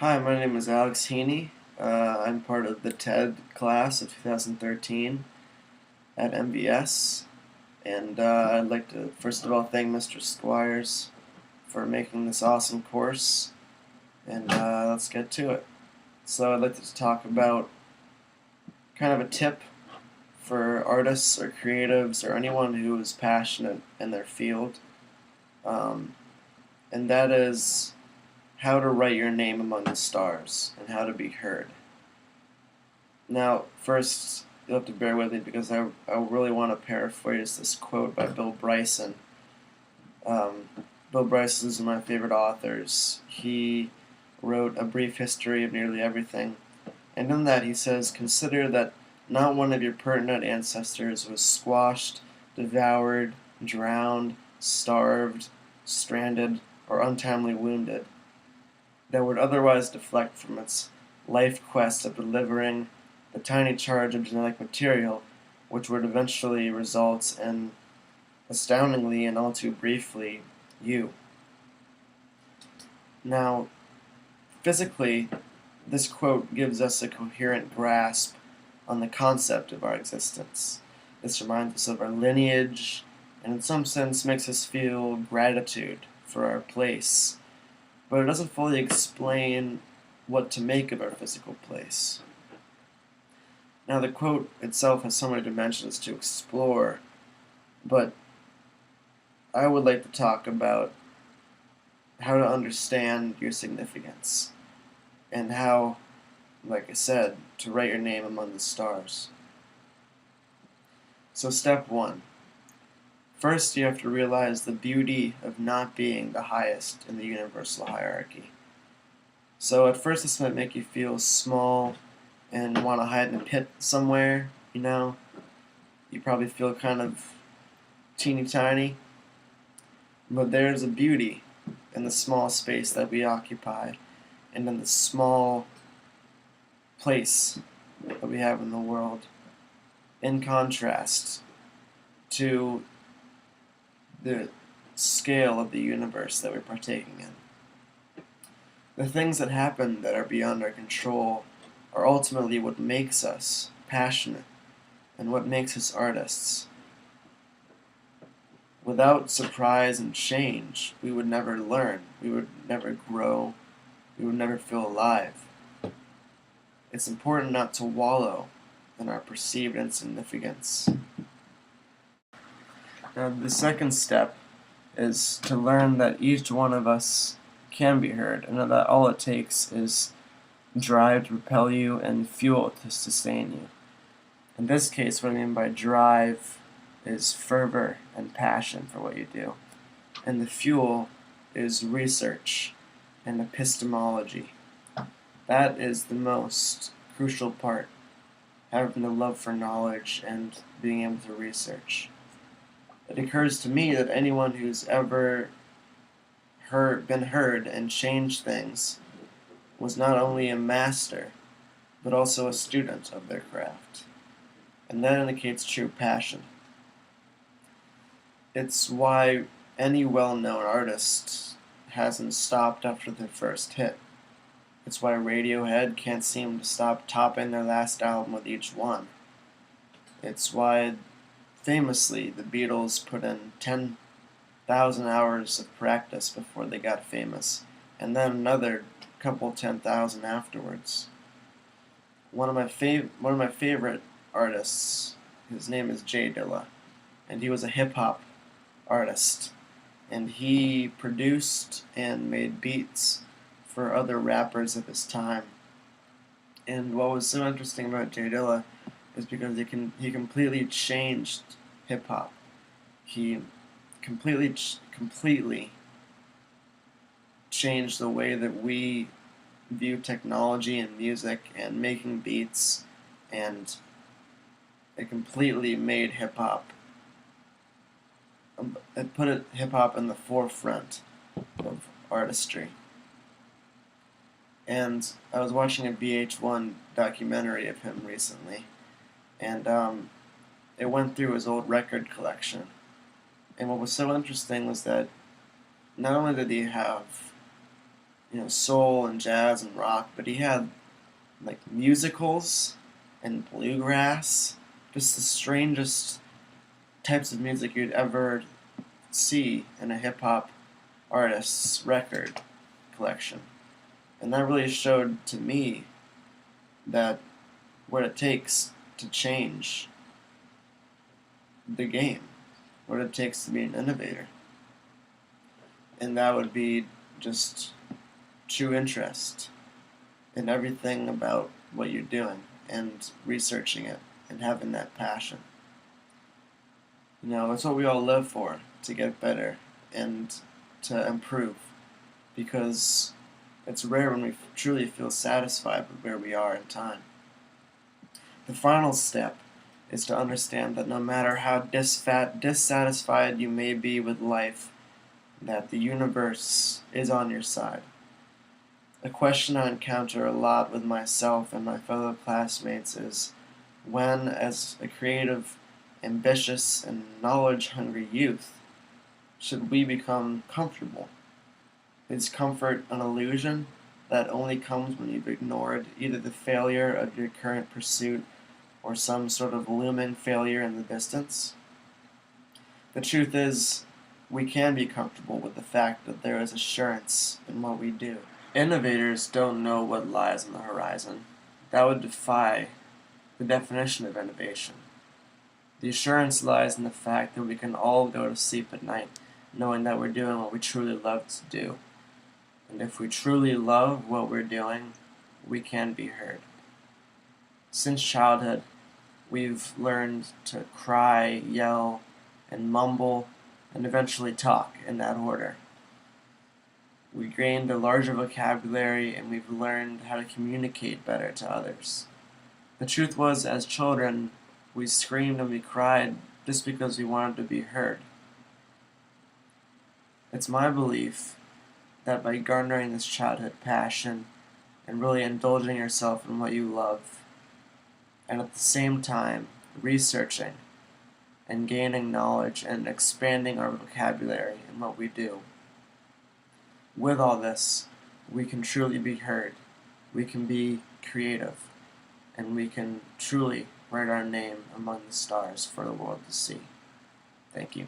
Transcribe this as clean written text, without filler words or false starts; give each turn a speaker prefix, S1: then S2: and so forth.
S1: Hi, my name is Alex Heaney. I'm part of the TED class of 2013 at MBS, and I'd like to first of all thank Mr. Squires for making this awesome course, and let's get to it. So I'd like to talk about kind of a tip for artists or creatives or anyone who is passionate in their field, um, and that is how to write your name among the stars and how to be heard. Now, first, you'll have to bear with me because I really want to paraphrase this quote by Bill Bryson. Um, Bill Bryson is one of my favorite authors. He wrote A Brief History of Nearly Everything, and in that he says, "Consider that not one of your pertinent ancestors was squashed, devoured, drowned, starved, stranded, or untimely wounded, that would otherwise deflect from its life quest of delivering the tiny charge of genetic material which would eventually result in, astoundingly and all too briefly, you." Now, physically, this quote gives us a coherent grasp on the concept of our existence. This reminds us of our lineage, and in some sense makes us feel gratitude for our place, but it doesn't fully explain what to make of our physical place. Now, the quote itself has so many dimensions to explore, but I would like to talk about how to understand your significance and how, like I said, to write your name among the stars. So, step one. First, you have to realize the beauty of not being the highest in the universal hierarchy. So, at first, this might make you feel small and want to hide in a pit somewhere, you know. You probably feel kind of teeny tiny. But there's a beauty in the small space that we occupy and in the small place that we have in the world, in contrast to the scale of the universe that we're partaking in. The things that happen that are beyond our control are ultimately what makes us passionate and what makes us artists. Without surprise and change, we would never learn, we would never grow, we would never feel alive. It's important not to wallow in our perceived insignificance. Now, the second step is to learn that each one of us can be heard, and that all it takes is drive to propel you and fuel to sustain you. In this case, what I mean by drive is fervor and passion for what you do, and the fuel is research and epistemology. That is the most crucial part, having the love for knowledge and being able to research. It occurs to me that anyone who's ever been heard and changed things was not only a master, but also a student of their craft. And that indicates true passion. It's why any well-known artist hasn't stopped after their first hit. It's why Radiohead can't seem to stop topping their last album with each one. It's why, famously, the Beatles put in 10,000 hours of practice before they got famous, and then another couple 10,000 afterwards. One of my favorite artists, his name is Jay Dilla, and he was a hip-hop artist, and he produced and made beats for other rappers of his time. And what was so interesting about Jay Dilla is because he completely changed hip hop. He completely changed the way that we view technology and music and making beats, and it completely made hip hop. It put hip hop in the forefront of artistry. And I was watching a VH1 documentary of him recently, and it went through his old record collection. And what was so interesting was that not only did he have soul and jazz and rock, but he had like musicals and bluegrass, just the strangest types of music you'd ever see in a hip hop artist's record collection. And that really showed to me that what it takes to change the game, what it takes to be an innovator. And that would be just true interest in everything about what you're doing and researching it and having that passion. That's what we all live for, to get better and to improve, because it's rare when we truly feel satisfied with where we are in time. The final step is to understand that no matter how dissatisfied you may be with life, that the universe is on your side. A question I encounter a lot with myself and my fellow classmates is, when, as a creative, ambitious, and knowledge-hungry youth, should we become comfortable? Is comfort an illusion that only comes when you've ignored either the failure of your current pursuit or some sort of looming failure in the distance? The truth is, we can be comfortable with the fact that there is assurance in what we do. Innovators don't know what lies on the horizon. That would defy the definition of innovation. The assurance lies in the fact that we can all go to sleep at night knowing that we're doing what we truly love to do. And if we truly love what we're doing, we can be heard. Since childhood, we've learned to cry, yell, and mumble, and eventually talk in that order. We gained a larger vocabulary, and we've learned how to communicate better to others. The truth was, as children, we screamed and we cried just because we wanted to be heard. It's my belief that by garnering this childhood passion and really indulging yourself in what you love, and at the same time researching and gaining knowledge and expanding our vocabulary in what we do, with all this, we can truly be heard, we can be creative, and we can truly write our name among the stars for the world to see. Thank you.